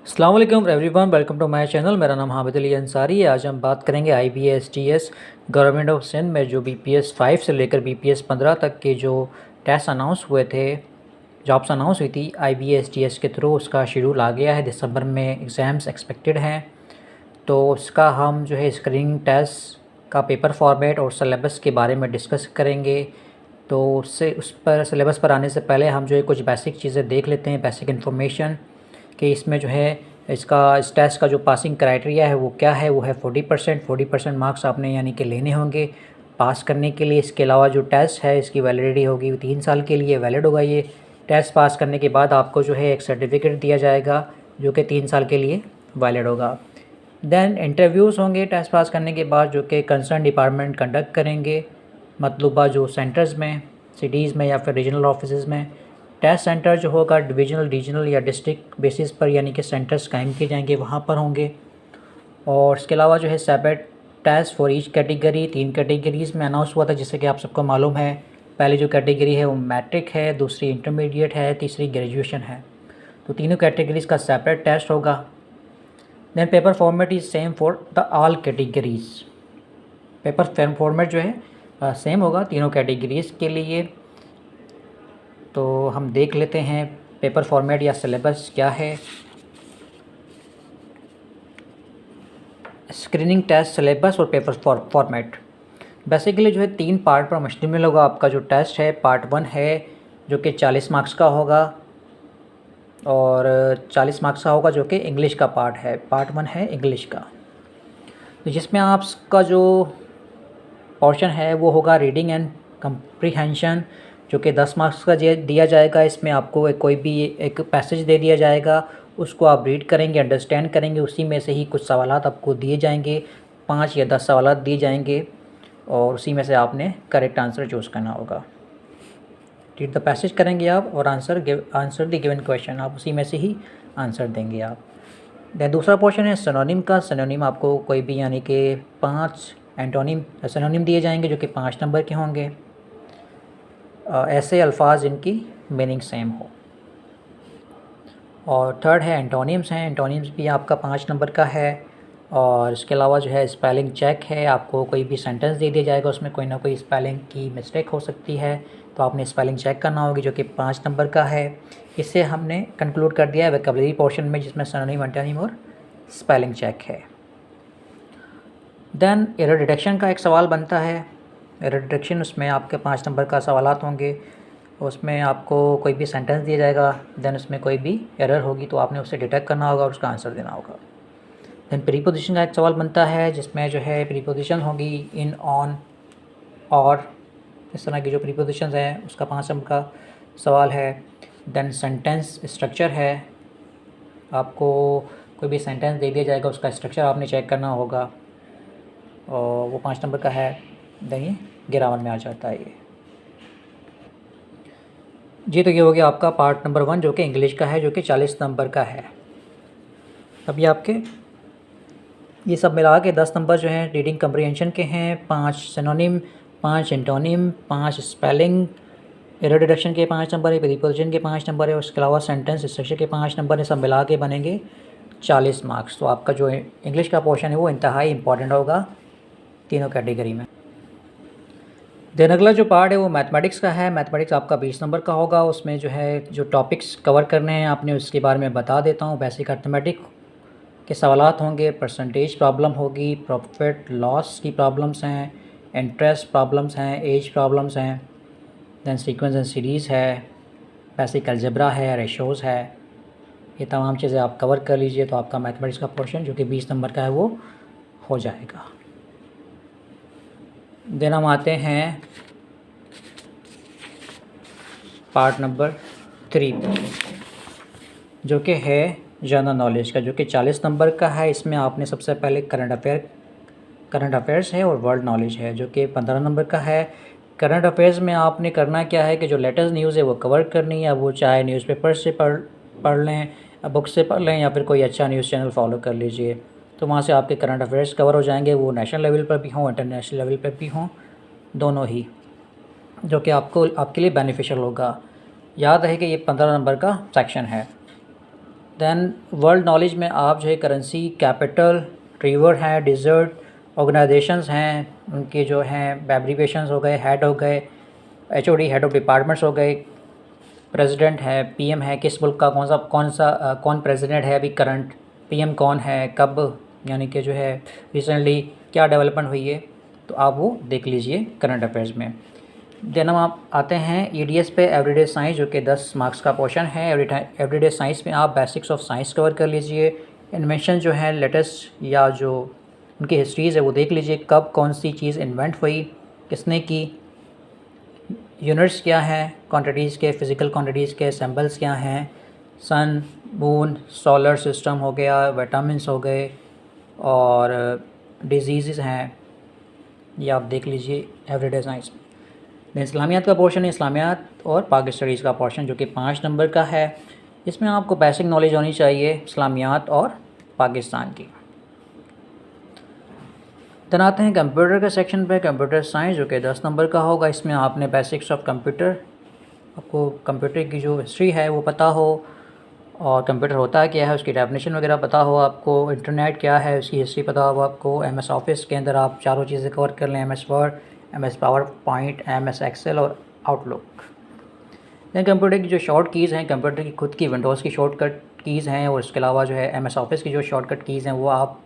अस्सलाम वालेकुम everyone, welcome to my channel. मेरा नाम हामिद अली अंसारी है। आज हम बात करेंगे IBSTS गवर्नमेंट ऑफ सिंध में जो BPS 5 से लेकर BPS 15 तक के जो टेस्ट अनाउंस हुए थे, जॉब्स अनाउंस हुई थी IBSTS के थ्रू, उसका शेड्यूल आ गया है। दिसंबर में एग्ज़ाम्स एक्सपेक्टेड हैं, तो उसका हम जो है स्क्रीनिंग टेस्ट का पेपर फॉर्मेट और सिलेबस के बारे में डिस्कस करेंगे। तो उससे उस पर सिलेबस पर आने से पहले हम जो है कुछ बेसिक चीज़ें देख लेते हैं, बेसिक इन्फॉर्मेशन कि इसमें जो है इस टेस्ट का जो पासिंग क्राइटेरिया है वो क्या है। वो है 40% मार्क्स आपने यानी कि लेने होंगे पास करने के लिए। इसके अलावा जो टेस्ट है इसकी वैलिडिटी होगी 3 साल के लिए वैलिड होगा। ये टेस्ट पास करने के बाद आपको जो है एक सर्टिफिकेट दिया जाएगा जो कि 3 साल के लिए वैलिड होगा। देन इंटरव्यूज़ होंगे टेस्ट पास करने के बाद, जो कि कंसर्न डिपार्टमेंट कंडक्ट करेंगे मतलूबा जो सेंटर्स में, सिटीज़ में या फिर रीजनल ऑफिस में। टेस्ट सेंटर जो होगा डिविजनल, रीजनल या डिस्ट्रिक्ट बेसिस पर यानी कि सेंटर्स कायम किए जाएंगे, वहाँ पर होंगे। और इसके अलावा जो है separate test for each category 3 categories में अनाउंस हुआ था, जैसे कि आप सबको मालूम है। पहली जो कैटेगरी है वो मैट्रिक है, दूसरी इंटरमीडिएट है, तीसरी ग्रेजुएशन है। तो तीनों कैटेगरीज़ का सेपरेट टेस्ट होगा। Then paper format is same for the all categories. Paper format जो है सेम होगा तीनों कैटेगरीज़ के लिए। तो हम देख लेते हैं पेपर फॉर्मेट या सिलेबस क्या है। स्क्रीनिंग टेस्ट, सिलेबस और पेपर फॉर्मेट बेसिकली जो है 3 पार्ट पर मुश्तमिल होगा। आपका जो टेस्ट है पार्ट 1 है जो कि 40 मार्क्स का होगा, और 40 मार्क्स का होगा जो कि इंग्लिश का पार्ट है। पार्ट 1 है इंग्लिश का, तो जिसमें आपका जो पोर्शन है वो होगा रीडिंग एंड कंप्रीहेंशन, जो कि 10 मार्क्स का दिया जाएगा। इसमें आपको कोई भी एक पैसेज दे दिया जाएगा, उसको आप रीड करेंगे, अंडरस्टैंड करेंगे, उसी में से ही कुछ सवालात आपको दिए जाएंगे। 5 या 10 सवालात दिए जाएंगे और उसी में से आपने करेक्ट आंसर चूज़ करना होगा। रीड द पैसेज करेंगे आप और आंसर द गिवन क्वेश्चन, आप उसी में से ही आंसर देंगे आप। दैन दूसरा पोर्शन है सिनोनिम का। सिनोनिम आपको कोई भी यानी कि 5 एंटोनिम सिनोनिम दिए जाएंगे जो कि 5 नंबर के होंगे। ऐसे अल्फाज इनकी मीनिंग सेम हो। और थर्ड है एंटोनिम्स हैं। एंटोनिम्स भी आपका 5 नंबर का है। और इसके अलावा जो है स्पेलिंग चेक है। आपको कोई भी सेंटेंस दे दिया जाएगा, उसमें कोई ना कोई स्पेलिंग की मिस्टेक हो सकती है, तो आपने स्पेलिंग चेक करना होगी, जो कि 5 नंबर का है। इससे हमने कंक्लूड कर दिया है वोकैबुलरी पोर्शन में, जिसमें सिनोनिम, एंटोनिम और स्पेलिंग चेक है। देन एरर डिटेक्शन का एक सवाल बनता है। एरर डिटेक्शन, उसमें आपके 5 नंबर का सवालात होंगे। उसमें आपको कोई भी सेंटेंस दिया जाएगा, देन उसमें कोई भी एरर होगी तो आपने उसे डिटेक्ट करना होगा और उसका आंसर देना होगा। देन प्रीपोजिशन का एक सवाल बनता है, जिसमें जो है प्रीपोजिशन होगी इन, ऑन, और, इस तरह की जो प्रीपोजिशंस हैं उसका 5 नंबर का सवाल है। देन सेंटेंस स्ट्रक्चर है। आपको कोई भी सेंटेंस दे दिया जाएगा, उसका स्ट्रक्चर आपने चेक करना होगा और वो 5 नंबर का है। देन ये ग्रामर में आ जाता है ये जी। तो ये हो गया आपका पार्ट नंबर 1 जो कि इंग्लिश का है, जो कि 40 नंबर का है। अब ये आपके ये सब मिला के 10 नंबर जो हैं रीडिंग कम्प्रीहेंशन के हैं। 5 synonym, 5 antonym, 5 spelling, error detection के 5 नंबर है, प्रीपोजिशन के 5 नंबर है, और उसके अलावा सेंटेंस स्ट्रक्चर के 5 नंबर है। सब मिला के बनेंगे 40 मार्क्स। तो आपका जो इंग्लिश का पोर्शन है वो इंतहाई इंपॉर्टेंट होगा तीनों कैटेगरी में। देन अगला जो पार्ट है वो मैथमेटिक्स का है। मैथमेटिक्स आपका 20 नंबर का होगा। उसमें जो है जो टॉपिक्स कवर करने हैं आपने, उसके बारे में बता देता हूँ। बेसिक अर्थमेटिक के सवालात होंगे, परसेंटेज प्रॉब्लम होगी, प्रॉफिट लॉस की प्रॉब्लम्स हैं, इंटरेस्ट प्रॉब्लम्स हैं, एज प्रॉब्लम्स हैं, देन सीक्वेंस एंड सीरीज़ है, बेसिक अलजेब्रा है, रेशोज़ है। ये तमाम चीज़ें आप कवर कर लीजिए तो आपका मैथमेटिक्स का पोर्शन जो कि 20 नंबर का है वो हो जाएगा। देन हम आते हैं पार्ट नंबर 3 जो कि है जनरल नॉलेज का, जो कि 40 नंबर का है। इसमें आपने सबसे पहले करंट अफेयर्स है और वर्ल्ड नॉलेज है, जो कि 15 नंबर का है। करंट अफेयर्स में आपने करना क्या है कि जो लेटेस्ट न्यूज़ है वो कवर करनी है। वो चाहे न्यूज़पेपर से पढ़ लें, बुक से पढ़ लें, या फिर कोई अच्छा न्यूज़ चैनल फॉलो कर लीजिए, तो वहाँ से आपके करंट अफेयर्स कवर हो जाएंगे। वो नेशनल लेवल पर भी हों, इंटरनेशनल लेवल पर भी हों, दोनों ही, जो कि आपके लिए बेनिफिशियल होगा। याद रहे कि ये 15 नंबर का सेक्शन है। दैन वर्ल्ड नॉलेज में आप जो है करेंसी, कैपिटल, रिवर है, डिज़र्ट, ऑर्गेनाइजेशंस हैं, उनके जो हैं एब्रीविएशंस हो गए, हेड हो गए, एचओडी हेड ऑफ़ डिपार्टमेंट्स हो गए, प्रेसिडेंट है, पीएम है, किस मुल्क का कौन प्रेसिडेंट है अभी करंट, पीएम कौन है, कब, यानी कि जो है रिसेंटली क्या डेवलपमेंट हुई है, तो आप वो देख लीजिए करंट अफेयर्स में। देन हम आप आते हैं ईडीएस पे, एवरीडे साइंस, जो कि 10 मार्क्स का पोर्शन है। एवरीडे साइंस में आप बेसिक्स ऑफ साइंस कवर कर लीजिए। इन्वेंशन जो है लेटेस्ट या जो उनकी हिस्ट्रीज़ है वो देख लीजिए, कब कौन सी चीज़ इन्वेंट हुई, किसने की, यूनिट्स क्या हैं क्वांटिटीज़ के, फ़िज़िकल क्वांटिटीज़ के, सिंबल्स क्या हैं, सन, मून, सोलर सिस्टम हो गया, विटामिन्स हो गए और डिजीज़ हैं, ये आप देख लीजिए एवरीडे साइंस में। इस्लामियात का पोर्शन है, इस्लामियात और पाक स्टडीज़ का पोर्शन जो कि 5 नंबर का है। इसमें आपको बेसिक नॉलेज होनी चाहिए इस्लामियात और पाकिस्तान की। देन आते हैं कंप्यूटर के सेक्शन पे, कंप्यूटर साइंस जो कि 10 नंबर का होगा। इसमें आपने बेसिक्स ऑफ कंप्यूटर, आपको कंप्यूटर की जो हिस्ट्री है वो पता हो और कंप्यूटर होता क्या है, उसकी डेफिनेशन वगैरह पता हो आपको, इंटरनेट क्या है उसकी हिस्ट्री पता हो आपको, एमएस ऑफिस के अंदर आप चारों चीज़ें कवर कर लें, MS Word, MS PowerPoint, MS Excel और आउटलुक। दैन कंप्यूटर की जो शॉर्ट कीज़ हैं, कंप्यूटर की खुद की विंडोज़ की शॉर्टकट कीज़ हैं और इसके अलावा जो है एमएस ऑफिस की जो शॉर्टकट कीज़ हैं वो आप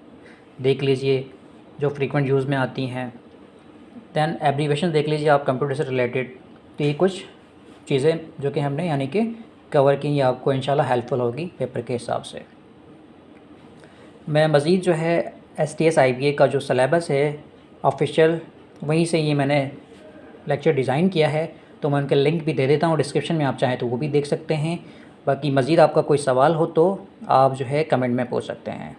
देख लीजिए जो फ्रीक्वेंट यूज़ में आती हैं। दैन एब्रीवेशन देख लीजिए आप कंप्यूटर से रिलेटेड। तो ये कुछ चीज़ें जो कि हमने यानी कि कवर की, ये आपको इंशाल्लाह हेल्पफुल होगी पेपर के हिसाब से। मैं मज़ीद जो है STS IBA का जो सिलेबस है ऑफिशियल, वहीं से ये मैंने लेक्चर डिज़ाइन किया है, तो मैं उनके लिंक भी दे देता हूँ डिस्क्रिप्शन में, आप चाहें तो वो भी देख सकते हैं। बाकी मज़ीद आपका कोई सवाल हो तो आप जो है कमेंट में पूछ सकते हैं।